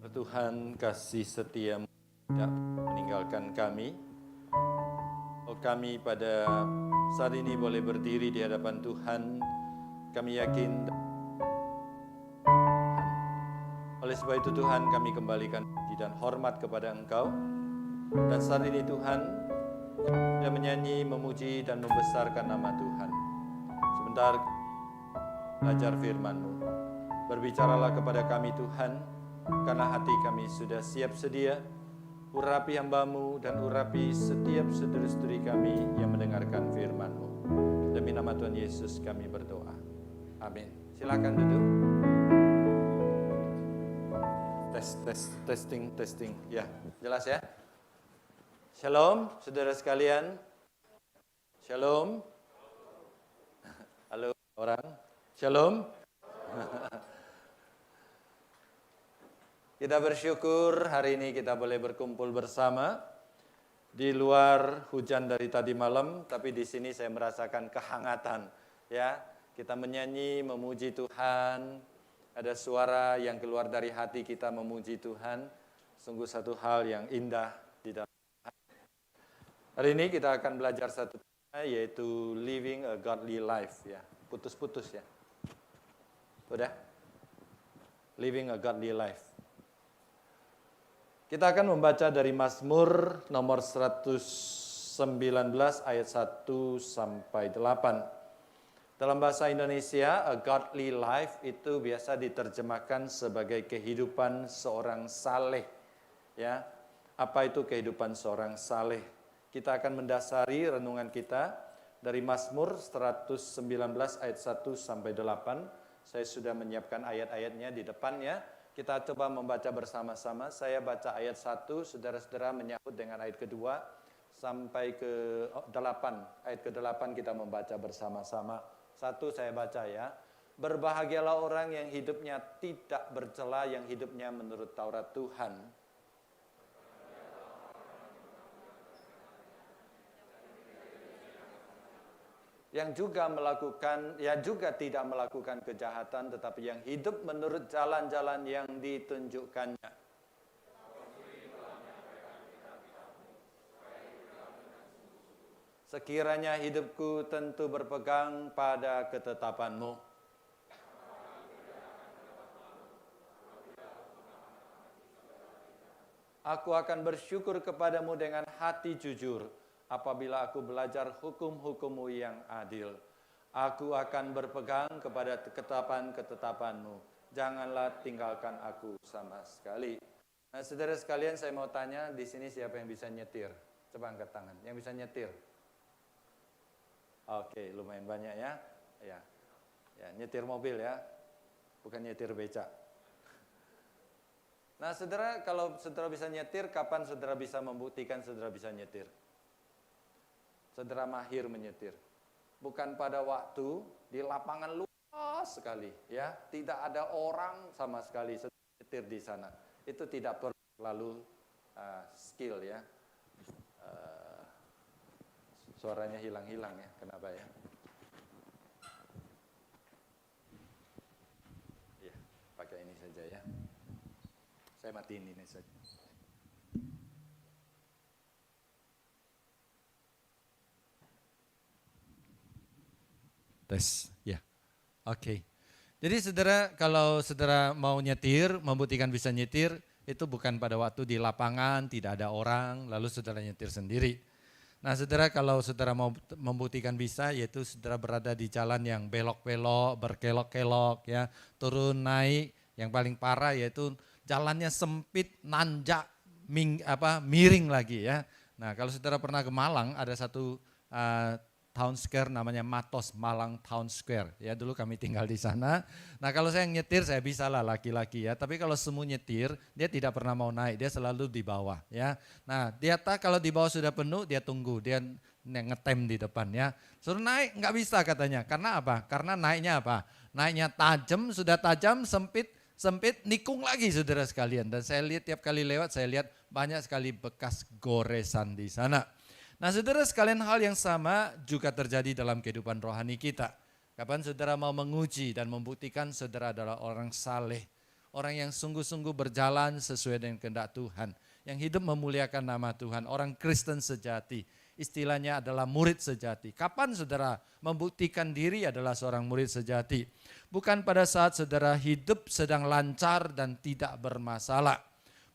Tuhan, kasih setia-Mu tidak meninggalkan kami. Oh, kami pada saat ini boleh berdiri di hadapan Tuhan. Kami yakin, oleh sebab itu Tuhan, kami kembalikan puji dan hormat kepada Engkau. Dan saat ini Tuhan, kita menyanyi, memuji dan membesarkan nama Tuhan. Sebentar belajar firman-Mu. Berbicaralah kepada kami Tuhan, karena hati kami sudah siap sedia. Urapi hamba-Mu dan urapi setiap saudara-saudari kami yang mendengarkan firman-Mu. Demi nama Tuhan Yesus kami berdoa. Amin. Silakan duduk. Testing. Ya, jelas ya? Shalom, saudara sekalian. Shalom. Halo orang. Shalom. Kita bersyukur hari ini kita boleh berkumpul bersama. Di luar hujan dari tadi malam, tapi di sini saya merasakan kehangatan. Ya, kita menyanyi, memuji Tuhan. Ada suara yang keluar dari hati kita memuji Tuhan. Sungguh satu hal yang indah di dalam. Hari ini kita akan belajar satu tema, yaitu living a godly life. Ya, putus-putus ya. Udah? Living a godly life. Kita akan membaca dari Mazmur nomor 119 ayat 1 sampai 8. Dalam bahasa Indonesia, a godly life itu biasa diterjemahkan sebagai kehidupan seorang saleh. Ya, apa itu kehidupan seorang saleh? Kita akan mendasari renungan kita dari Mazmur 119 ayat 1 sampai 8. Saya sudah menyiapkan ayat-ayatnya di depannya. Kita coba membaca bersama-sama. Saya baca ayat 1, saudara-saudara menyambut dengan ayat kedua sampai ke 8. Ayat ke-8 kita membaca bersama-sama. 1 saya baca ya. Berbahagialah orang yang hidupnya tidak bercela, yang hidupnya menurut Taurat Tuhan. Yang juga tidak melakukan kejahatan, tetapi yang hidup menurut jalan-jalan yang ditunjukkannya. Sekiranya hidupku tentu berpegang pada ketetapan-Mu. Aku akan bersyukur kepadamu dengan hati jujur. Apabila aku belajar hukum-hukum-Mu yang adil, aku akan berpegang kepada ketetapan-ketetapan-Mu. Janganlah tinggalkan aku sama sekali. Nah, saudara sekalian, saya mau tanya, di sini siapa yang bisa nyetir? Coba angkat tangan. Yang bisa nyetir? Oke, lumayan banyak ya. Ya, nyetir mobil ya, bukan nyetir becak. Nah, saudara, kalau saudara bisa nyetir, kapan saudara bisa membuktikan saudara bisa nyetir? Saudara mahir menyetir. Bukan pada waktu di lapangan luas sekali, ya, tidak ada orang sama sekali nyetir di sana. Itu tidak perlu lalu skill ya. Suaranya hilang-hilang ya, kenapa ya? Ya, pakai ini saja ya. Saya matiin ini saja. Tes, ya. Oke. Jadi saudara, kalau saudara mau nyetir, membuktikan bisa nyetir, itu bukan pada waktu di lapangan, tidak ada orang, lalu saudara nyetir sendiri. Nah saudara, kalau saudara mau membuktikan bisa, yaitu saudara berada di jalan yang belok-belok, berkelok-kelok, ya, turun naik, yang paling parah yaitu jalannya sempit, nanjak, miring lagi ya. Nah kalau saudara pernah ke Malang, ada satu Town Square namanya Matos, Malang Town Square. Ya dulu kami tinggal di sana. Nah kalau saya nyetir saya bisa lah laki-laki ya. Tapi kalau semua nyetir dia tidak pernah mau naik, dia selalu di bawah ya. Nah dia kalau di bawah sudah penuh dia tunggu, dia ngetem di depan ya. Suruh naik nggak bisa katanya. Karena apa? Karena naiknya apa? Naiknya tajam, sudah tajam, sempit, nikung lagi saudara sekalian. Dan saya lihat tiap kali lewat saya lihat banyak sekali bekas goresan di sana. Nah saudara sekalian, hal yang sama juga terjadi dalam kehidupan rohani kita. Kapan saudara mau menguji dan membuktikan saudara adalah orang saleh, Orang yang sungguh-sungguh berjalan sesuai dengan kehendak Tuhan. Yang hidup memuliakan nama Tuhan. Orang Kristen sejati. Istilahnya adalah murid sejati. Kapan saudara membuktikan diri adalah seorang murid sejati? Bukan pada saat saudara hidup sedang lancar dan tidak bermasalah.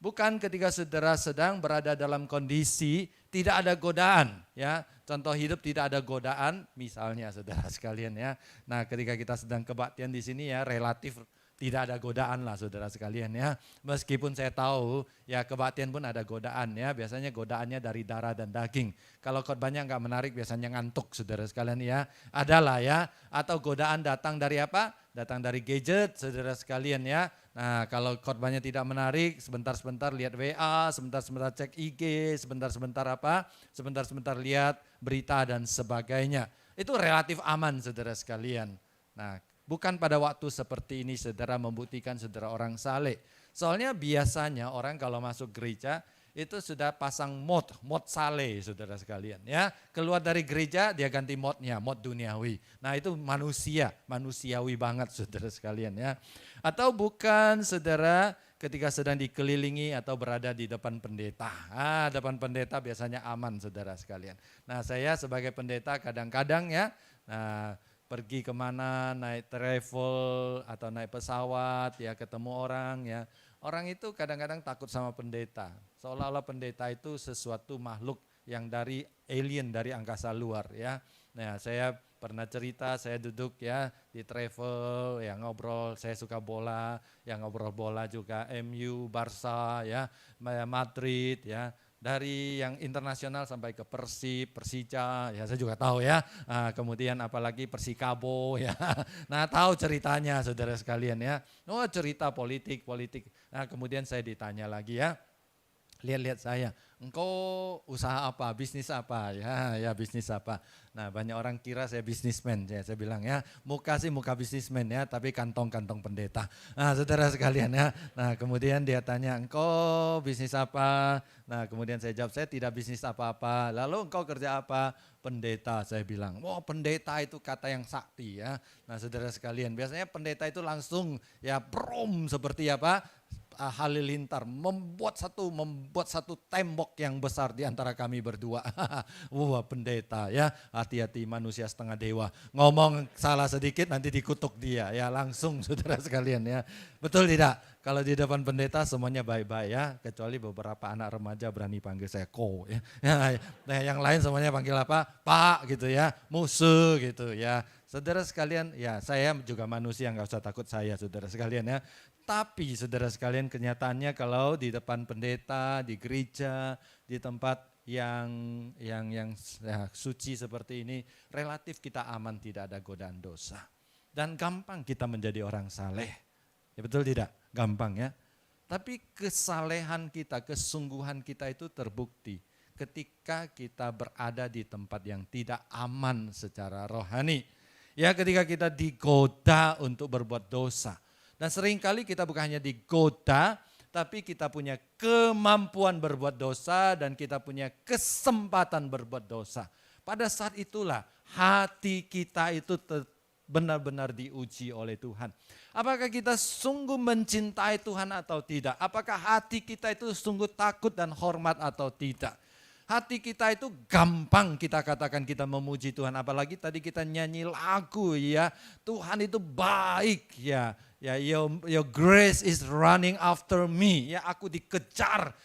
Bukan ketika saudara sedang berada dalam kondisi tidak ada godaan. Ya, contoh hidup tidak ada godaan, misalnya saudara sekalian ya. Nah, ketika kita sedang kebaktian di sini ya relatif tidak ada godaan lah saudara sekalian ya. Meskipun saya tahu ya kebaktian pun ada godaan ya. Biasanya godaannya dari darah dan daging. Kalau khotbahnya nggak menarik biasanya ngantuk saudara sekalian ya. Adalah ya. Atau godaan datang dari apa? Datang dari gadget saudara sekalian ya. Nah kalau khotbahnya tidak menarik sebentar-sebentar lihat WA, sebentar-sebentar cek IG, sebentar-sebentar apa? Sebentar-sebentar lihat berita dan sebagainya. Itu relatif aman saudara sekalian. Nah bukan pada waktu seperti ini saudara membuktikan saudara orang saleh. Soalnya biasanya orang kalau masuk gereja itu sudah pasang mod saleh saudara sekalian ya. Keluar dari gereja dia ganti modnya, mod duniawi. Nah itu manusiawi banget saudara sekalian ya. Atau bukan saudara ketika sedang dikelilingi atau berada di depan pendeta. Depan pendeta biasanya aman saudara sekalian. Nah saya sebagai pendeta kadang-kadang ya, pergi kemana, naik travel atau naik pesawat ya ketemu orang ya. Orang itu kadang-kadang takut sama pendeta. Seolah-olah pendeta itu sesuatu makhluk yang dari alien, dari angkasa luar ya. Nah saya pernah cerita, saya duduk ya di travel, ya ngobrol, saya suka bola, ya ngobrol bola juga MU, Barca ya, Madrid ya. Dari yang internasional sampai ke Persib, Persija, ya saya juga tahu ya. Kemudian apalagi Persikabo ya. Nah tahu ceritanya saudara sekalian ya. Oh cerita politik. Nah kemudian saya ditanya lagi ya. Lihat-lihat saya, engkau usaha apa, bisnis apa? Ya bisnis apa. Nah banyak orang kira saya bisnismen, saya bilang ya, muka sih muka bisnismen ya, tapi kantong-kantong pendeta. Nah saudara sekalian ya, nah kemudian dia tanya, engkau bisnis apa? Nah kemudian saya jawab, saya tidak bisnis apa-apa. Lalu engkau kerja apa? Pendeta, saya bilang. Oh pendeta itu kata yang sakti ya. Nah saudara sekalian, biasanya pendeta itu langsung ya brom seperti apa? Halilintar membuat satu tembok yang besar di antara kami berdua. Wah pendeta ya, hati-hati manusia setengah dewa. Ngomong salah sedikit nanti dikutuk dia ya, langsung saudara sekalian ya. Betul tidak? Kalau di depan pendeta semuanya baik-baik ya, kecuali beberapa anak remaja berani panggil saya ko ya. Nah yang lain semuanya panggil apa? Pak gitu ya, musuh gitu ya. Saudara sekalian, ya saya juga manusia, nggak usah takut saya saudara sekalian ya. Tapi saudara sekalian kenyataannya kalau di depan pendeta, di gereja, di tempat yang ya, suci seperti ini, relatif kita aman, tidak ada godaan dosa. Dan gampang kita menjadi orang saleh. Ya betul tidak? Gampang ya. Tapi kesalehan kita, kesungguhan kita itu terbukti ketika kita berada di tempat yang tidak aman secara rohani. Ya ketika kita digoda untuk berbuat dosa. Dan seringkali kita bukan hanya digoda, tapi kita punya kemampuan berbuat dosa dan kita punya kesempatan berbuat dosa. Pada saat itulah hati kita itu benar-benar diuji oleh Tuhan. Apakah kita sungguh mencintai Tuhan atau tidak? Apakah hati kita itu sungguh takut dan hormat atau tidak? Hati kita itu gampang kita katakan kita memuji Tuhan. Apalagi tadi kita nyanyi lagu ya. Tuhan itu baik ya. Ya, your grace is running after me. Ya, aku dikejar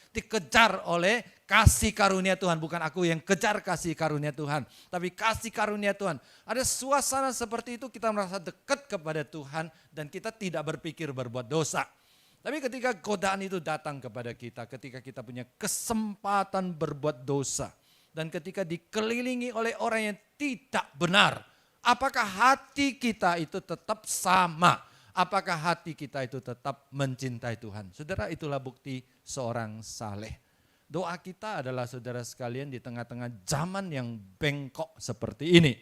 oleh kasih karunia Tuhan. Bukan aku yang kejar kasih karunia Tuhan, tapi kasih karunia Tuhan. Ada suasana seperti itu kita merasa dekat kepada Tuhan dan kita tidak berpikir berbuat dosa. Tapi ketika godaan itu datang kepada kita, ketika kita punya kesempatan berbuat dosa, dan ketika dikelilingi oleh orang yang tidak benar, apakah hati kita itu tetap sama? Apakah hati kita itu tetap mencintai Tuhan? Saudara, itulah bukti seorang saleh. Doa kita adalah saudara sekalian di tengah-tengah zaman yang bengkok seperti ini.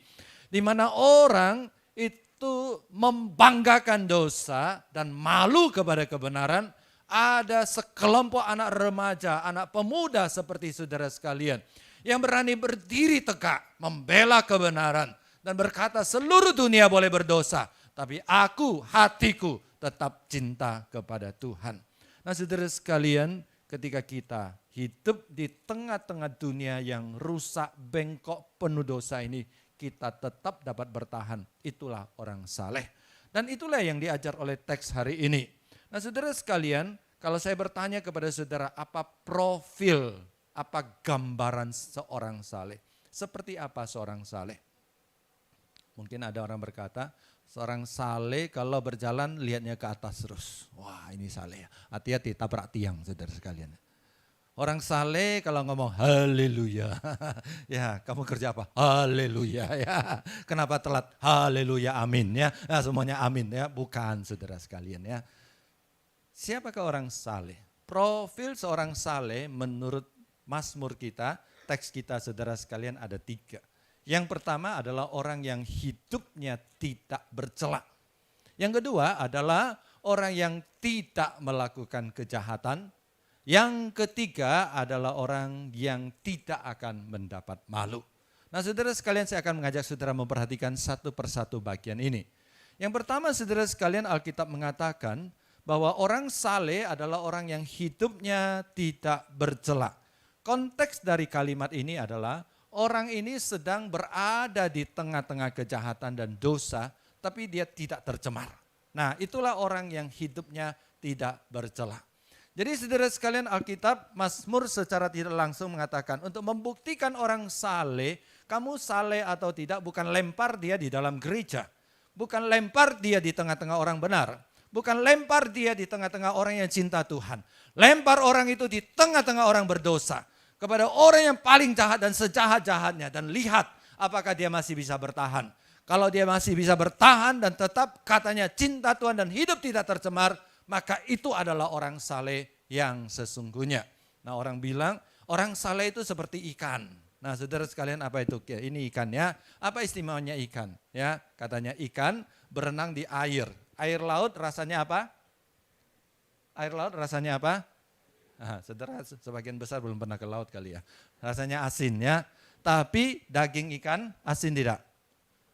Di mana orang itu membanggakan dosa dan malu kepada kebenaran. Ada sekelompok anak remaja, anak pemuda seperti saudara sekalian. Yang berani berdiri tegak, membela kebenaran. Dan berkata seluruh dunia boleh berdosa. Tapi aku, hatiku tetap cinta kepada Tuhan. Nah saudara sekalian, ketika kita hidup di tengah-tengah dunia yang rusak, bengkok, penuh dosa ini, kita tetap dapat bertahan. Itulah orang saleh. Dan itulah yang diajar oleh teks hari ini. Nah saudara sekalian, kalau saya bertanya kepada saudara, apa profil, apa gambaran seorang saleh? Seperti apa seorang saleh? Mungkin ada orang berkata, seorang saleh kalau berjalan lihatnya ke atas terus. Wah ini saleh. Hati-hati tabrak tiang saudara sekalian. Orang saleh kalau ngomong haleluya. Ya kamu kerja apa? Haleluya ya. Kenapa telat? Haleluya amin ya. Nah, semuanya amin ya. Bukan saudara sekalian ya. Siapakah orang saleh? Profil seorang saleh menurut Mazmur kita, teks kita saudara sekalian ada 3. Yang pertama adalah orang yang hidupnya tidak bercela. Yang kedua adalah orang yang tidak melakukan kejahatan. Yang ketiga adalah orang yang tidak akan mendapat malu. Nah saudara sekalian, saya akan mengajak saudara memperhatikan satu persatu bagian ini. Yang pertama saudara sekalian, Alkitab mengatakan bahwa orang saleh adalah orang yang hidupnya tidak bercela. Konteks dari kalimat ini adalah orang ini sedang berada di tengah-tengah kejahatan dan dosa, tapi dia tidak tercemar. Nah itulah orang yang hidupnya tidak bercela. Jadi saudara sekalian, Alkitab, Mazmur secara tidak langsung mengatakan untuk membuktikan orang saleh, kamu saleh atau tidak bukan lempar dia di dalam gereja. Bukan lempar dia di tengah-tengah orang benar. Bukan lempar dia di tengah-tengah orang yang cinta Tuhan. Lempar orang itu di tengah-tengah orang berdosa. Kepada orang yang paling jahat dan sejahat-jahatnya. Dan lihat apakah dia masih bisa bertahan. Kalau dia masih bisa bertahan dan tetap katanya cinta Tuhan dan hidup tidak tercemar, maka itu adalah orang saleh yang sesungguhnya. Nah orang bilang orang saleh itu seperti ikan. Nah saudara sekalian, apa itu? Ini ikannya, apa istimewanya ikan? Ya, katanya ikan berenang di air. Air laut rasanya apa? Air laut rasanya apa? Nah, saudara sebagian besar belum pernah ke laut kali ya. Rasanya asin ya. Tapi daging ikan asin tidak?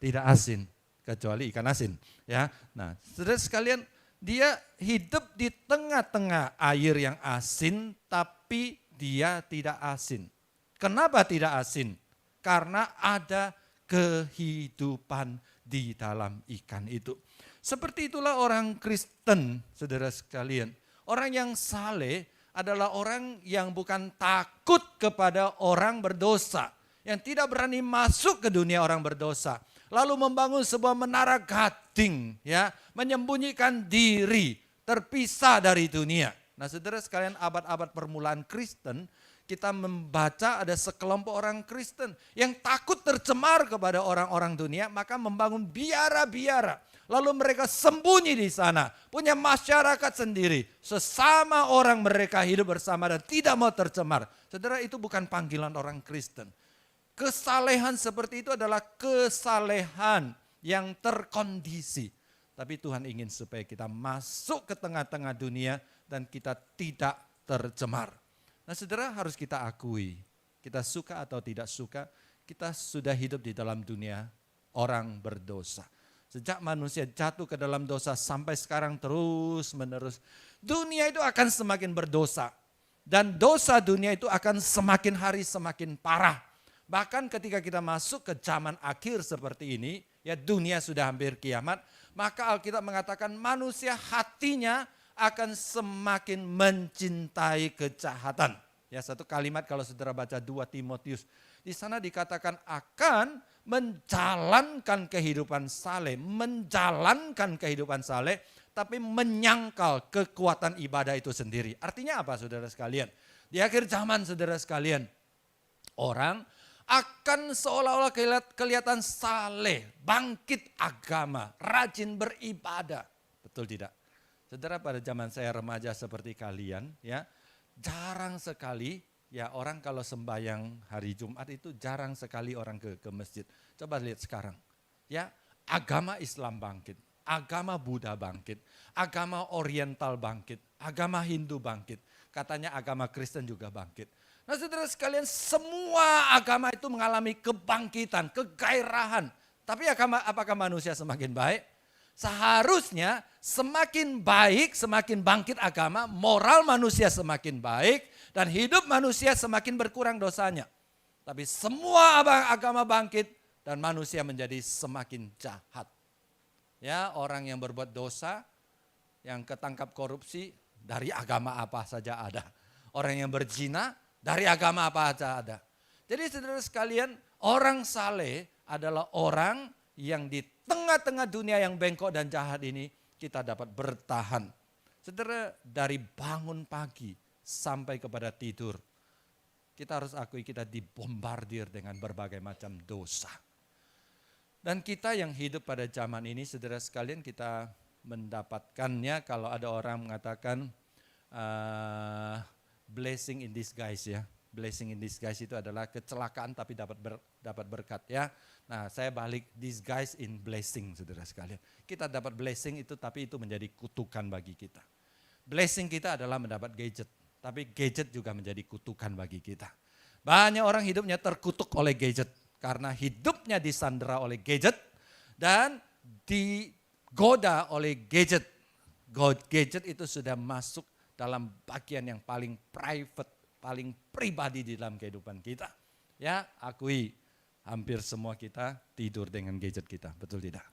Tidak asin, kecuali ikan asin. Ya, nah saudara sekalian, dia hidup di tengah-tengah air yang asin, tapi dia tidak asin. Kenapa tidak asin? Karena ada kehidupan di dalam ikan itu. Seperti itulah orang Kristen, saudara sekalian. Orang yang saleh adalah orang yang bukan takut kepada orang berdosa. Yang tidak berani masuk ke dunia orang berdosa. Lalu membangun sebuah menara gading, ya, menyembunyikan diri, terpisah dari dunia. Nah saudara sekalian, abad-abad permulaan Kristen, kita membaca ada sekelompok orang Kristen yang takut tercemar kepada orang-orang dunia, maka membangun biara-biara. Lalu mereka sembunyi di sana, punya masyarakat sendiri. Sesama orang mereka hidup bersama dan tidak mau tercemar. Saudara, itu bukan panggilan orang Kristen. Kesalehan seperti itu adalah kesalehan yang terkondisi. Tapi Tuhan ingin supaya kita masuk ke tengah-tengah dunia dan kita tidak tercemar. Nah saudara, harus kita akui, kita suka atau tidak suka, kita sudah hidup di dalam dunia orang berdosa. Sejak manusia jatuh ke dalam dosa sampai sekarang terus menerus. Dunia itu akan semakin berdosa. Dan dosa dunia itu akan semakin hari semakin parah. Bahkan ketika kita masuk ke zaman akhir seperti ini, ya dunia sudah hampir kiamat, maka Alkitab mengatakan manusia hatinya akan semakin mencintai kejahatan. Ya, satu kalimat kalau saudara baca 2 Timotius, di sana dikatakan akan menjalankan kehidupan saleh, tapi menyangkal kekuatan ibadah itu sendiri. Artinya apa saudara sekalian? Di akhir zaman saudara sekalian, orang akan seolah-olah kelihatan saleh, bangkit agama, rajin beribadah. Betul tidak? Saudara, pada zaman saya remaja seperti kalian, ya jarang sekali ya orang kalau sembahyang hari Jumat itu jarang sekali orang ke masjid. Coba lihat sekarang, ya agama Islam bangkit, agama Buddha bangkit, agama Oriental bangkit, agama Hindu bangkit, katanya agama Kristen juga bangkit. Nah saudara sekalian, semua agama itu mengalami kebangkitan, kegairahan. Tapi apakah manusia semakin baik? Seharusnya semakin baik, semakin bangkit agama, moral manusia semakin baik, dan hidup manusia semakin berkurang dosanya. Tapi semua agama bangkit dan manusia menjadi semakin jahat. Ya, orang yang berbuat dosa, yang ketangkap korupsi, dari agama apa saja ada. Orang yang berzina, dari agama apa saja ada. Jadi saudara sekalian, orang saleh adalah orang yang di tengah-tengah dunia yang bengkok dan jahat ini, kita dapat bertahan. Saudara, dari bangun pagi sampai kepada tidur, kita harus akui kita dibombardir dengan berbagai macam dosa. Dan kita yang hidup pada zaman ini, saudara sekalian, kita mendapatkannya kalau ada orang mengatakan blessing in disguise ya. Blessing in disguise itu adalah kecelakaan tapi dapat berkat ya. Nah, saya balik disguise in blessing, saudara sekalian. Kita dapat blessing itu tapi itu menjadi kutukan bagi kita. Blessing kita adalah mendapat gadget, tapi gadget juga menjadi kutukan bagi kita. Banyak orang hidupnya terkutuk oleh gadget karena hidupnya disandera oleh gadget dan digoda oleh gadget. Gadget itu sudah masuk dalam bagian yang paling private, paling pribadi di dalam kehidupan kita. Ya, akui hampir semua kita tidur dengan gadget kita, betul tidak?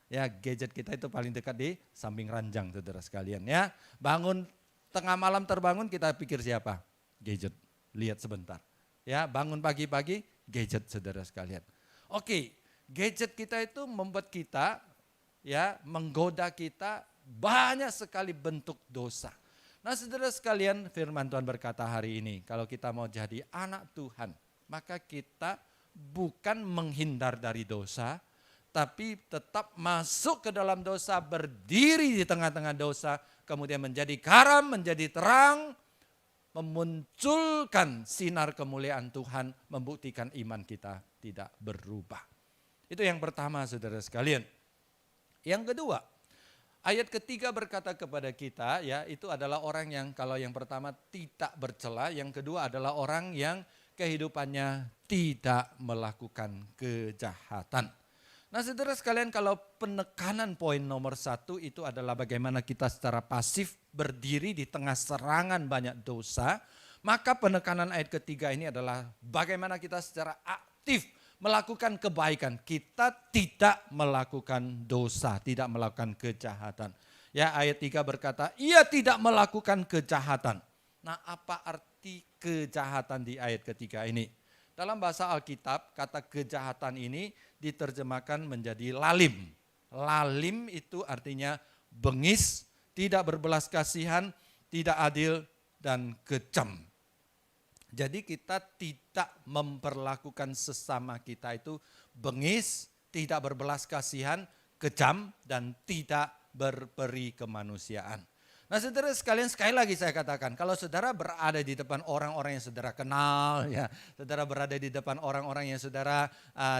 Ya, gadget kita itu paling dekat di samping ranjang, saudara sekalian ya. Bangun tengah malam terbangun kita pikir siapa? Gadget, lihat sebentar. Ya, bangun pagi-pagi gadget, saudara sekalian. Oke, gadget kita itu membuat kita ya menggoda kita banyak sekali bentuk dosa. Nah, saudara sekalian, firman Tuhan berkata hari ini, kalau kita mau jadi anak Tuhan, maka kita bukan menghindar dari dosa, tapi tetap masuk ke dalam dosa, berdiri di tengah-tengah dosa, kemudian menjadi garam, menjadi terang, memunculkan sinar kemuliaan Tuhan, membuktikan iman kita tidak berubah. Itu yang pertama, saudara sekalian. Yang kedua, ayat ketiga berkata kepada kita, ya, itu adalah orang yang kalau yang pertama tidak bercela, yang kedua adalah orang yang kehidupannya tidak melakukan kejahatan. Nah, saudara sekalian, kalau penekanan poin nomor 1 itu adalah bagaimana kita secara pasif berdiri di tengah serangan banyak dosa, maka penekanan ayat ketiga ini adalah bagaimana kita secara aktif melakukan kebaikan. Kita tidak melakukan dosa, tidak melakukan kejahatan. Ya, ayat 3 berkata, ia tidak melakukan kejahatan. Nah, apa arti kejahatan di ayat ketiga ini? Dalam bahasa Alkitab, kata kejahatan ini diterjemahkan menjadi lalim. Lalim itu artinya bengis, tidak berbelas kasihan, tidak adil, dan kejam. Jadi kita tidak memperlakukan sesama kita itu bengis, tidak berbelas kasihan, kejam, dan tidak berperi kemanusiaan. Nah, saudara sekalian, sekali lagi saya katakan, kalau saudara berada di depan orang-orang yang saudara kenal, ya, saudara berada di depan orang-orang yang saudara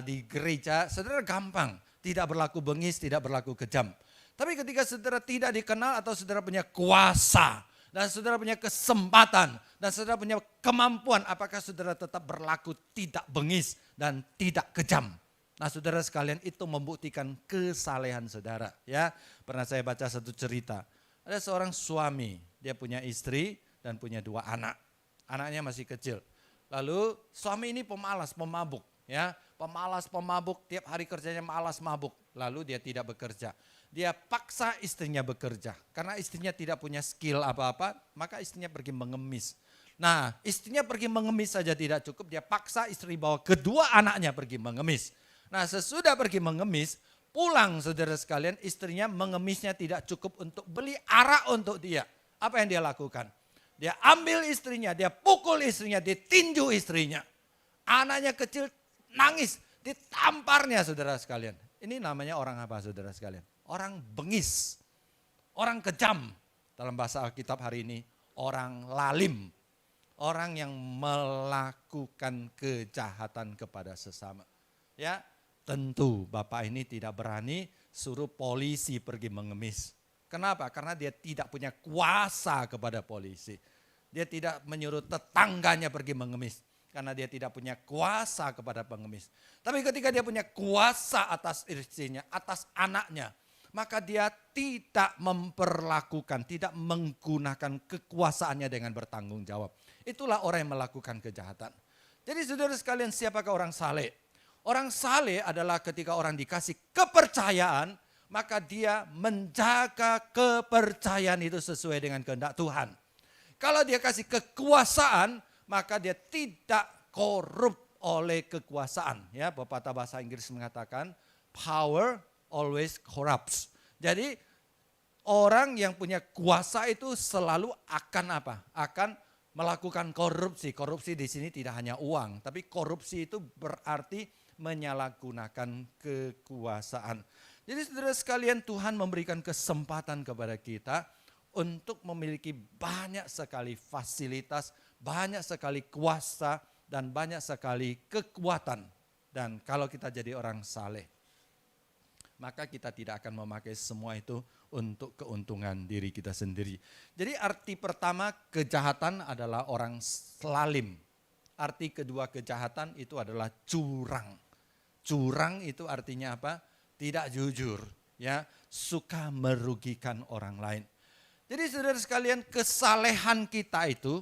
di gereja, saudara gampang, tidak berlaku bengis, tidak berlaku kejam. Tapi ketika saudara tidak dikenal atau saudara punya kuasa, dan saudara punya kesempatan, dan saudara punya kemampuan, apakah saudara tetap berlaku tidak bengis dan tidak kejam? Nah, saudara sekalian, itu membuktikan kesalehan saudara. Ya, pernah saya baca satu cerita. Ada seorang suami, dia punya istri dan punya 2 anak. Anaknya masih kecil. Lalu suami ini pemalas, pemabuk. Ya, pemalas, pemabuk, tiap hari kerjanya malas, mabuk. Lalu dia tidak bekerja. Dia paksa istrinya bekerja. Karena istrinya tidak punya skill apa-apa, maka istrinya pergi mengemis. Nah, istrinya pergi mengemis saja tidak cukup, dia paksa istri bawa kedua anaknya pergi mengemis. Nah, sesudah pergi mengemis, pulang saudara sekalian, istrinya mengemisnya tidak cukup untuk beli arak untuk dia. Apa yang dia lakukan? Dia ambil istrinya, dia pukul istrinya, ditinju istrinya. Anaknya kecil nangis, ditamparnya saudara sekalian. Ini namanya orang apa saudara sekalian? Orang bengis, orang kejam. Dalam bahasa Alkitab hari ini, orang lalim. Orang yang melakukan kejahatan kepada sesama. Ya, tentu Bapak ini tidak berani suruh polisi pergi mengemis. Kenapa? Karena dia tidak punya kuasa kepada polisi. Dia tidak menyuruh tetangganya pergi mengemis. Karena dia tidak punya kuasa kepada pengemis. Tapi ketika dia punya kuasa atas istrinya, atas anaknya, maka dia tidak memperlakukan, tidak menggunakan kekuasaannya dengan bertanggung jawab. Itulah orang yang melakukan kejahatan. Jadi saudara sekalian, siapakah orang saleh? Orang saleh adalah ketika orang dikasih kepercayaan, maka dia menjaga kepercayaan itu sesuai dengan kehendak Tuhan. Kalau dia kasih kekuasaan, maka dia tidak korup oleh kekuasaan. Ya, pepatah bahasa Inggris mengatakan, power always corrupts. Jadi orang yang punya kuasa itu selalu akan apa? Akan melakukan korupsi. Korupsi di sini tidak hanya uang, tapi korupsi itu berarti menyalahgunakan kekuasaan. Jadi saudara sekalian, Tuhan memberikan kesempatan kepada kita untuk memiliki banyak sekali fasilitas, banyak sekali kuasa, dan banyak sekali kekuatan. Dan kalau kita jadi orang saleh, maka kita tidak akan memakai semua itu untuk keuntungan diri kita sendiri. Jadi arti pertama kejahatan adalah orang selalim. Arti kedua kejahatan itu adalah curang. Curang itu artinya apa? Tidak jujur, ya, suka merugikan orang lain. Jadi saudara sekalian, kesalehan kita itu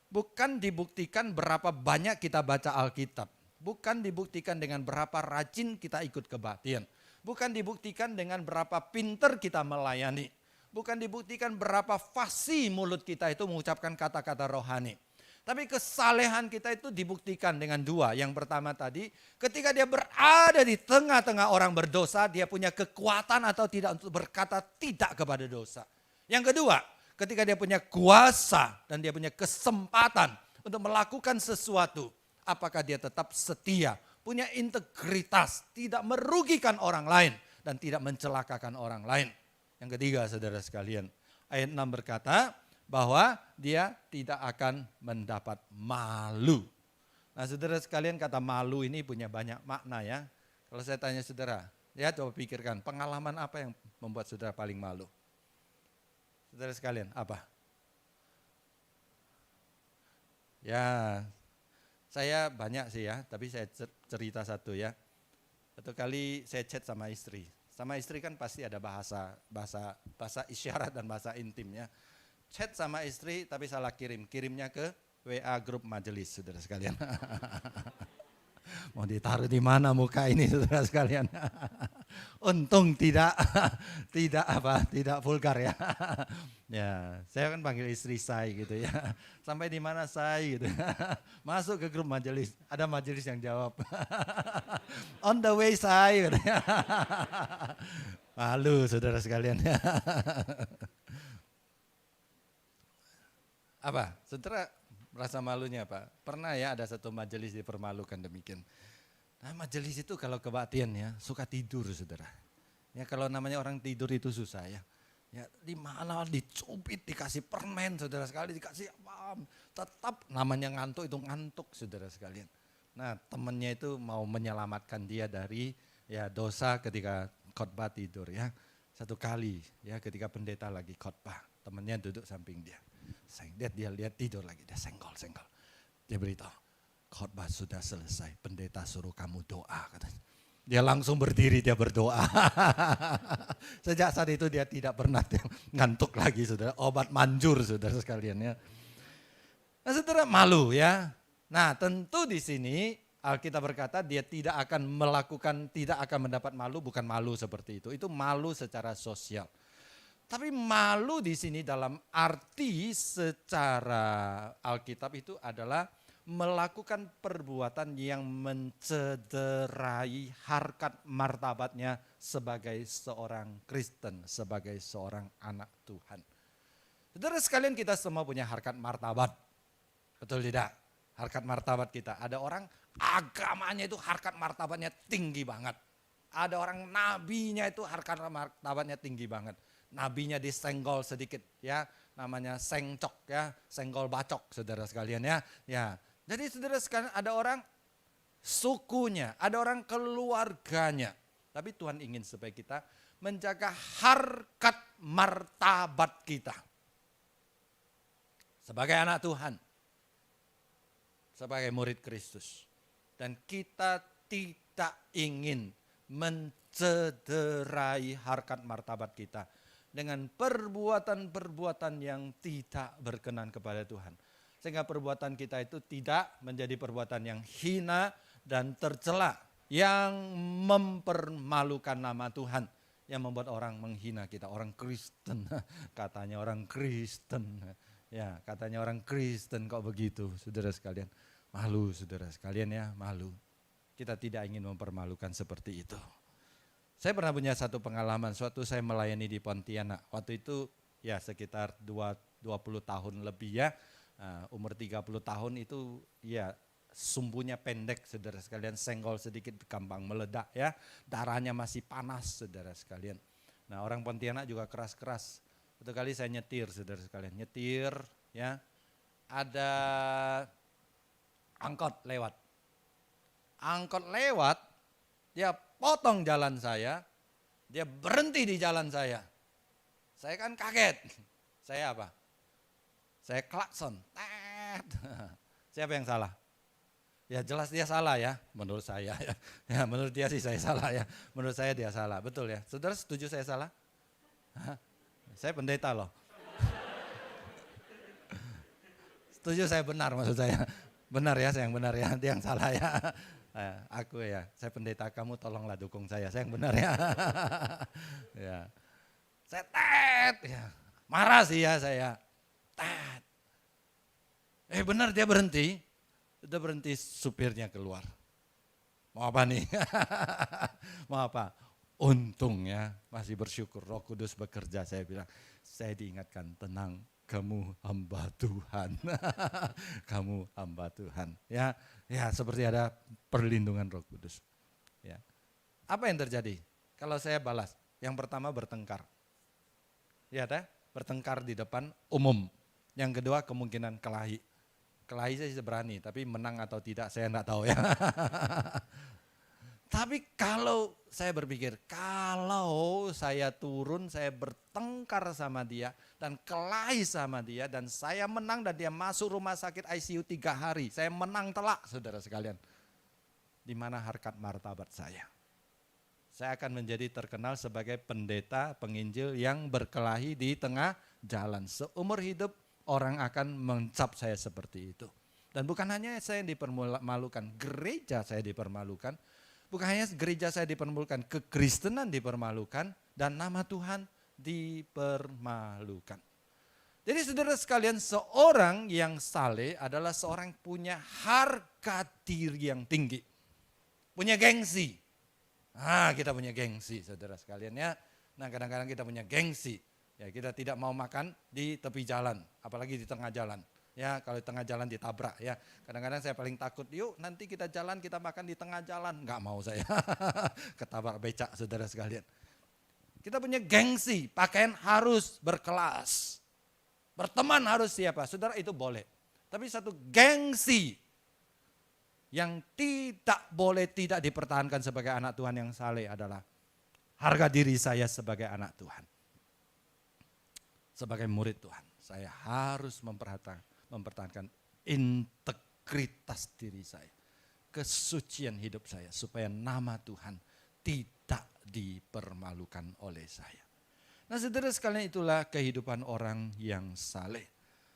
bukan dibuktikan berapa banyak kita baca Alkitab. Bukan dibuktikan dengan berapa rajin kita ikut kebaktian. Bukan dibuktikan dengan berapa pinter kita melayani. Bukan dibuktikan berapa fasih mulut kita itu mengucapkan kata-kata rohani. Tapi kesalehan kita itu dibuktikan dengan dua. Yang pertama tadi, ketika dia berada di tengah-tengah orang berdosa, dia punya kekuatan atau tidak untuk berkata tidak kepada dosa. Yang kedua, ketika dia punya kuasa dan dia punya kesempatan untuk melakukan sesuatu, apakah dia tetap setia, punya integritas, tidak merugikan orang lain dan tidak mencelakakan orang lain. Yang ketiga saudara sekalian, ayat 6 berkata bahwa dia tidak akan mendapat malu. Nah saudara sekalian, kata malu ini punya banyak makna ya. Kalau saya tanya saudara, ya coba pikirkan pengalaman apa yang membuat saudara paling malu? Saudara sekalian, apa? Ya, saya banyak sih ya, tapi saya cerita satu ya. Satu kali saya chat sama istri. Sama istri kan pasti ada bahasa isyarat dan bahasa intim ya. Chat sama istri tapi salah kirimnya ke WA grup majelis, saudara sekalian. Mau ditaruh di mana muka ini, saudara sekalian? Untung tidak vulgar ya. Ya, saya kan panggil istri saya gitu ya. Sampai di mana saya gitu. Masuk ke grup majelis, ada majelis yang jawab. On the way saya. Gitu. Malu saudara sekalian. Apa? Saudara merasa malunya apa? Pernah ya ada satu majelis dipermalukan demikian. Nah majelis itu kalau kebaktian ya suka tidur saudara. Ya kalau namanya orang tidur itu susah ya. Ya di mana dicubit, dikasih permen saudara sekali, dikasih apa, tetap namanya ngantuk itu ngantuk saudara sekalian. Nah temannya itu mau menyelamatkan dia dari ya dosa ketika khotbah tidur ya. Satu kali ya ketika pendeta lagi khotbah, temannya duduk samping dia. Dia lihat tidur lagi, dia senggol. Dia beritahu, khotbah sudah selesai, pendeta suruh kamu doa katanya. Dia langsung berdiri, dia berdoa. Sejak saat itu dia tidak pernah ngantuk lagi saudara, obat manjur saudara sekalian ya. Nah saudara malu ya. Nah tentu di sini Alkitab berkata dia tidak akan mendapat malu, bukan malu seperti itu malu secara sosial. Tapi malu di sini dalam arti secara Alkitab itu adalah melakukan perbuatan yang mencederai harkat martabatnya sebagai seorang Kristen, sebagai seorang anak Tuhan. Saudara sekalian, kita semua punya harkat martabat. Betul tidak? Harkat martabat kita. Ada orang agamanya itu harkat martabatnya tinggi banget. Ada orang nabinya itu harkat martabatnya tinggi banget. Nabinya disenggol sedikit ya, namanya sengcok ya, senggol bacok saudara sekalian ya. Ya. Jadi saudara sekalian, ada orang sukunya, ada orang keluarganya. Tapi Tuhan ingin supaya kita menjaga harkat martabat kita. Sebagai anak Tuhan, sebagai murid Kristus. Dan kita tidak ingin cederai harkat martabat kita dengan perbuatan-perbuatan yang tidak berkenan kepada Tuhan. Sehingga perbuatan kita itu tidak menjadi perbuatan yang hina dan tercela, yang mempermalukan nama Tuhan, yang membuat orang menghina kita. Orang Kristen, katanya orang Kristen. Ya, katanya orang Kristen kok begitu, saudara sekalian. Malu saudara sekalian ya, malu. Kita tidak ingin mempermalukan seperti itu. Saya pernah punya satu pengalaman, suatu saya melayani di Pontianak. Waktu itu ya sekitar 20 tahun lebih ya, umur 30 tahun itu ya sumbunya pendek saudara sekalian, senggol sedikit gampang meledak ya, darahnya masih panas saudara sekalian. Nah orang Pontianak juga keras-keras. Satu kali saya nyetir saudara sekalian, nyetir ya, ada angkot lewat, dia potong jalan saya, dia berhenti di jalan saya. Saya kan kaget. Saya apa? Saya klakson. Siapa yang salah? Ya jelas dia salah ya, menurut saya ya. Ya menurut dia sih saya salah ya. Menurut saya dia salah, betul ya. Saudara setuju saya salah? Hah? Saya pendeta loh. Setuju saya benar maksud saya. Benar ya, saya yang benar ya, dia yang salah ya. Aku ya, saya pendeta, kamu tolonglah dukung saya yang benar ya. Ya. Saya ya. Marah sih ya saya. Benar dia berhenti. Udah berhenti, supirnya keluar. Mau apa nih? Mau apa? Untung ya, masih bersyukur Roh Kudus bekerja. Saya bilang, saya diingatkan, tenang, kamu hamba Tuhan. Kamu hamba Tuhan. Ya, ya seperti ada perlindungan Roh Kudus. Ya. Apa yang terjadi? Kalau saya balas, yang pertama bertengkar. Ya, bertengkar di depan umum. Yang kedua kemungkinan kelahi. Kelahi saya berani, tapi menang atau tidak saya enggak tahu ya. Tapi kalau saya berpikir, kalau saya turun, saya bertengkar sama dia dan kelahi sama dia dan saya menang dan dia masuk rumah sakit ICU 3 hari, saya menang telak saudara sekalian. Di mana harkat martabat saya? Saya akan menjadi terkenal sebagai pendeta penginjil yang berkelahi di tengah jalan. Seumur hidup orang akan mencap saya seperti itu. Dan bukan hanya saya yang dipermalukan, gereja saya dipermalukan. Bukan hanya gereja saya dipermalukan, kekristenan dipermalukan, dan nama Tuhan dipermalukan. Jadi saudara sekalian, seorang yang saleh adalah seorang yang punya harga diri yang tinggi. Punya gengsi. Kita punya gengsi saudara sekalian ya. Nah kadang-kadang kita punya gengsi. Ya, kita tidak mau makan di tepi jalan, apalagi di tengah jalan. Ya, kalau di tengah jalan ditabrak ya. Kadang-kadang saya paling takut, yuk nanti kita jalan, kita makan di tengah jalan. Enggak mau saya, ketabrak becak saudara sekalian. Kita punya gengsi, pakaian harus berkelas. Berteman harus siapa? Saudara itu boleh. Tapi satu gengsi yang tidak boleh tidak dipertahankan sebagai anak Tuhan yang saleh adalah harga diri saya sebagai anak Tuhan. Sebagai murid Tuhan, saya harus mempertahankan integritas diri saya, kesucian hidup saya, supaya nama Tuhan tidak dipermalukan oleh saya. Nah saudara sekalian, itulah kehidupan orang yang saleh.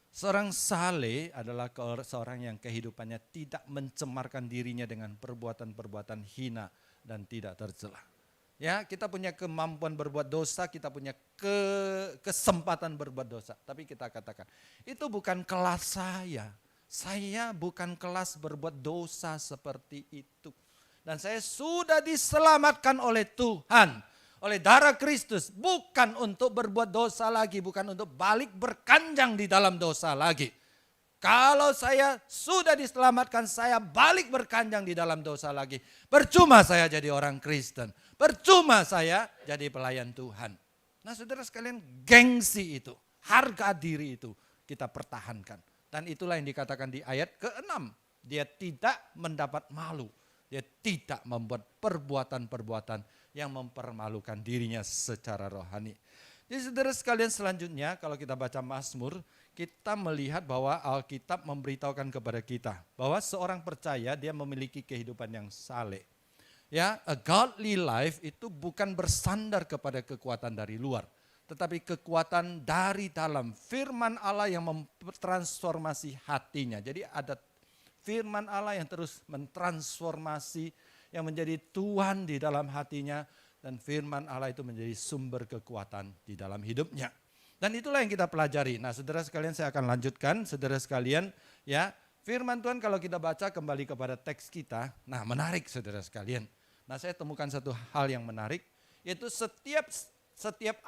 Seorang saleh adalah seorang yang kehidupannya tidak mencemarkan dirinya dengan perbuatan-perbuatan hina dan tidak tercela. Ya, kita punya kemampuan berbuat dosa, kita punya kesempatan berbuat dosa. Tapi kita katakan, itu bukan kelas saya. Saya bukan kelas berbuat dosa seperti itu. Dan saya sudah diselamatkan oleh Tuhan, oleh darah Kristus. Bukan untuk berbuat dosa lagi, bukan untuk balik berkanjang di dalam dosa lagi. Kalau saya sudah diselamatkan, saya balik berkanjang di dalam dosa lagi. Percuma saya jadi orang Kristen. Percuma saya jadi pelayan Tuhan. Nah saudara sekalian, gengsi itu, harga diri itu kita pertahankan. Dan itulah yang dikatakan di ayat ke-6. Dia tidak mendapat malu. Dia tidak membuat perbuatan-perbuatan yang mempermalukan dirinya secara rohani. Jadi saudara sekalian, selanjutnya kalau kita baca Mazmur, kita melihat bahwa Alkitab memberitahukan kepada kita bahwa seorang percaya dia memiliki kehidupan yang saleh. Ya, a godly life itu bukan bersandar kepada kekuatan dari luar, tetapi kekuatan dari dalam. Firman Allah yang mentransformasi hatinya. Jadi ada firman Allah yang terus mentransformasi, yang menjadi Tuhan di dalam hatinya, dan firman Allah itu menjadi sumber kekuatan di dalam hidupnya. Dan itulah yang kita pelajari. Nah, saudara sekalian, saya akan lanjutkan, saudara sekalian, ya. Firman Tuhan kalau kita baca kembali kepada teks kita, nah menarik saudara sekalian. Nah, saya temukan satu hal yang menarik, yaitu setiap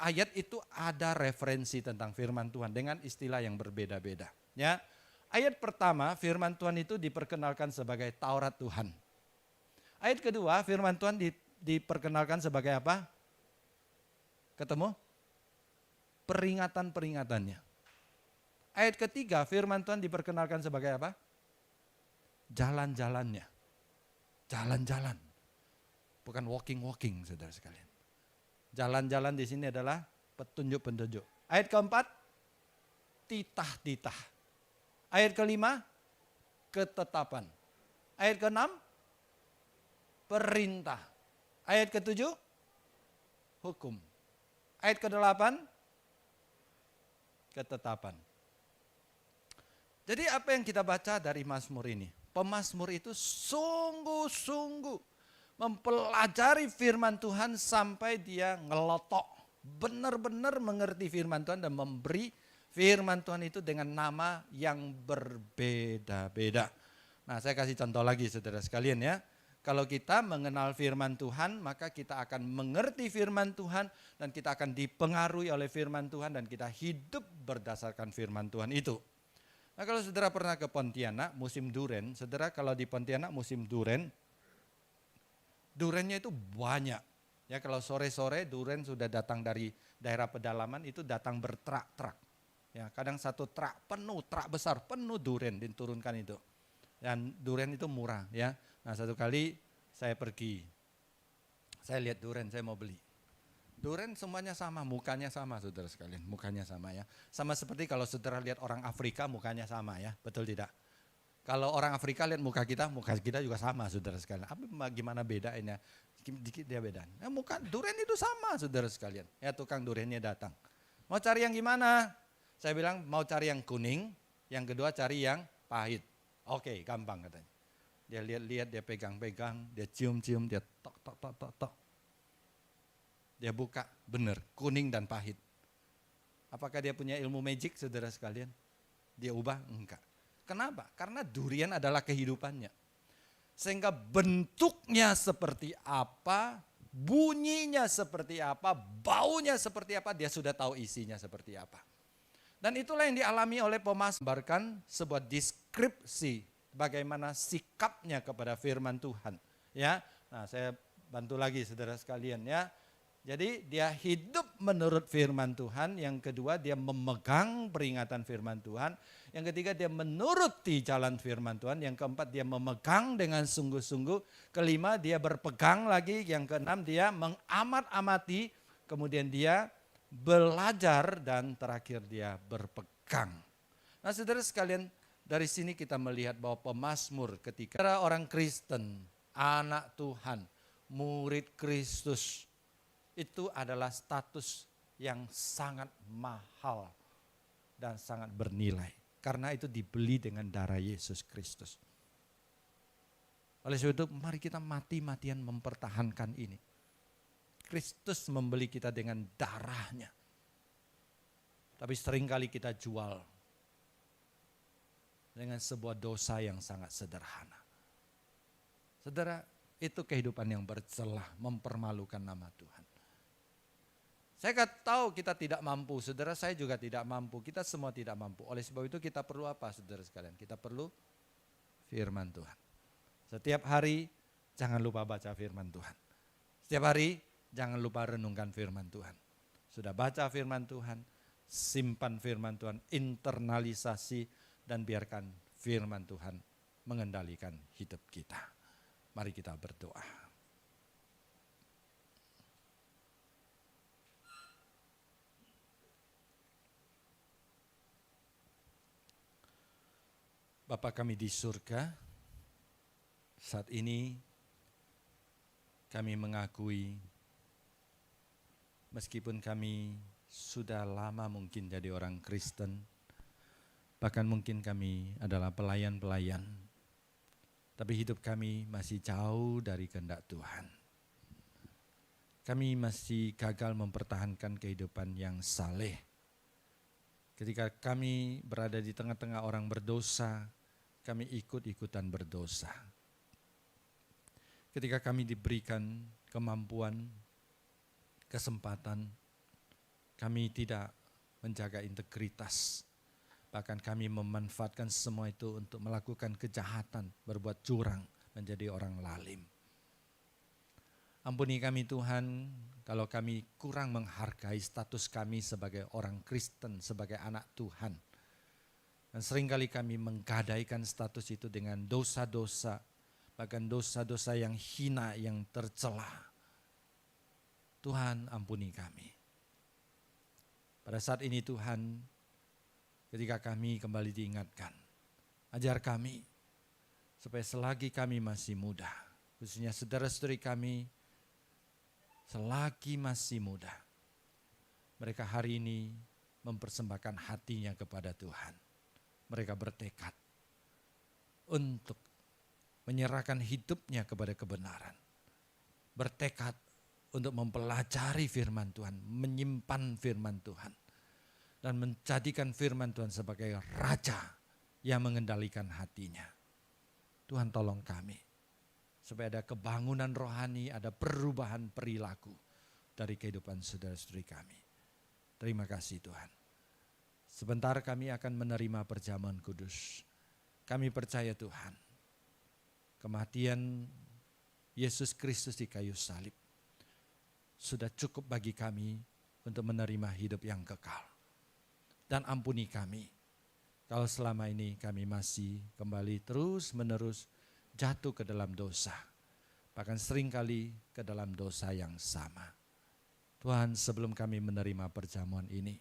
ayat itu ada referensi tentang firman Tuhan dengan istilah yang berbeda-beda. Ya, ayat pertama firman Tuhan itu diperkenalkan sebagai Taurat Tuhan. Ayat kedua firman Tuhan diperkenalkan sebagai apa? Ketemu? Peringatan-peringatannya. Ayat ketiga firman Tuhan diperkenalkan sebagai apa? Jalan-jalannya. Jalan-jalan. Bukan walking-walking, saudara sekalian. Jalan-jalan di sini adalah petunjuk-petunjuk. Ayat keempat, titah-titah. Ayat kelima, ketetapan. Ayat keenam, perintah. Ayat ketujuh, hukum. Ayat kedelapan, ketetapan. Jadi apa yang kita baca dari Mazmur ini? Pemazmur itu sungguh-sungguh mempelajari firman Tuhan sampai dia ngelotok. Benar-benar mengerti firman Tuhan dan memberi firman Tuhan itu dengan nama yang berbeda-beda. Nah, saya kasih contoh lagi saudara sekalian ya. Kalau kita mengenal firman Tuhan, maka kita akan mengerti firman Tuhan dan kita akan dipengaruhi oleh firman Tuhan dan kita hidup berdasarkan firman Tuhan itu. Nah, kalau saudara pernah ke Pontianak musim duren, saudara kalau di Pontianak musim duren, durennya itu banyak. Ya, kalau sore-sore duren sudah datang dari daerah pedalaman itu datang bertrak-trak. Ya, kadang satu trak penuh, trak besar penuh duren diturunkan itu. Dan duren itu murah ya. Nah, satu kali saya pergi, saya lihat duren, saya mau beli. Duren semuanya sama, mukanya sama saudara sekalian, mukanya sama ya. Sama seperti kalau saudara lihat orang Afrika mukanya sama ya, betul tidak? Kalau orang Afrika lihat muka kita juga sama saudara sekalian. Apa gimana bedainnya? Dikit dia beda. Nah, muka duren itu sama saudara sekalian. Ya, tukang durennya datang. Mau cari yang gimana? Saya bilang mau cari yang kuning, yang kedua cari yang pahit. Oke, gampang katanya. Dia lihat-lihat, dia pegang-pegang, dia cium-cium, dia tok. Dia buka, benar, kuning dan pahit. Apakah dia punya ilmu magic saudara sekalian? Dia ubah? Enggak. Kenapa? Karena durian adalah kehidupannya. Sehingga bentuknya seperti apa, bunyinya seperti apa, baunya seperti apa, dia sudah tahu isinya seperti apa. Dan itulah yang dialami oleh pemazmur, sebuah deskripsi bagaimana sikapnya kepada firman Tuhan. Ya, nah saya bantu lagi saudara sekalian ya. Jadi dia hidup menurut firman Tuhan, yang kedua dia memegang peringatan firman Tuhan, yang ketiga dia menuruti jalan firman Tuhan, yang keempat dia memegang dengan sungguh-sungguh, kelima dia berpegang lagi, yang keenam dia mengamat-amati, kemudian dia belajar, dan terakhir dia berpegang. Nah saudara sekalian, dari sini kita melihat bahwa pemazmur ketika orang Kristen, anak Tuhan, murid Kristus, itu adalah status yang sangat mahal dan sangat bernilai. Karena itu dibeli dengan darah Yesus Kristus. Oleh sebab itu mari kita mati-matian mempertahankan ini. Kristus membeli kita dengan darahnya. Tapi seringkali kita jual dengan sebuah dosa yang sangat sederhana. Saudara, itu kehidupan yang bercelah, mempermalukan nama Tuhan. Saya tahu kita tidak mampu, saudara, saya juga tidak mampu, kita semua tidak mampu. Oleh sebab itu kita perlu apa saudara sekalian? Kita perlu firman Tuhan. Setiap hari jangan lupa baca firman Tuhan. Setiap hari jangan lupa renungkan firman Tuhan. Sudah baca firman Tuhan, simpan firman Tuhan, internalisasi, dan biarkan firman Tuhan mengendalikan hidup kita. Mari kita berdoa. Bapa kami di surga, saat ini kami mengakui meskipun kami sudah lama mungkin jadi orang Kristen, bahkan mungkin kami adalah pelayan-pelayan, tapi hidup kami masih jauh dari kehendak Tuhan. Kami masih gagal mempertahankan kehidupan yang saleh. Ketika kami berada di tengah-tengah orang berdosa, kami ikut-ikutan berdosa. Ketika kami diberikan kemampuan, kesempatan, kami tidak menjaga integritas. Bahkan kami memanfaatkan semua itu untuk melakukan kejahatan, berbuat curang, menjadi orang lalim. Ampuni kami Tuhan, kalau kami kurang menghargai status kami sebagai orang Kristen, sebagai anak Tuhan. Dan seringkali kami menggadaikan status itu dengan dosa-dosa, bahkan dosa-dosa yang hina, yang tercela. Tuhan, ampuni kami. Pada saat ini Tuhan, ketika kami kembali diingatkan, ajar kami supaya selagi kami masih muda, khususnya saudara-saudari kami, selagi masih muda, mereka hari ini mempersembahkan hatinya kepada Tuhan. Mereka bertekad untuk menyerahkan hidupnya kepada kebenaran. Bertekad untuk mempelajari firman Tuhan, menyimpan firman Tuhan, dan menjadikan firman Tuhan sebagai raja yang mengendalikan hatinya. Tuhan tolong kami, supaya ada kebangunan rohani, ada perubahan perilaku dari kehidupan saudara-saudari kami. Terima kasih Tuhan. Sebentar kami akan menerima perjamuan kudus. Kami percaya Tuhan, kematian Yesus Kristus di kayu salib sudah cukup bagi kami untuk menerima hidup yang kekal. Dan ampuni kami kalau selama ini kami masih kembali terus-menerus jatuh ke dalam dosa, bahkan seringkali ke dalam dosa yang sama. Tuhan, sebelum kami menerima perjamuan ini,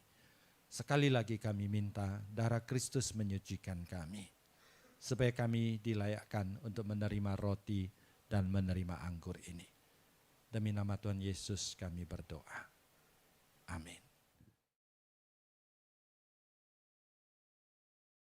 sekali lagi kami minta darah Kristus menyucikan kami, supaya kami dilayakkan untuk menerima roti dan menerima anggur ini. Demi nama Tuhan Yesus kami berdoa. Amin.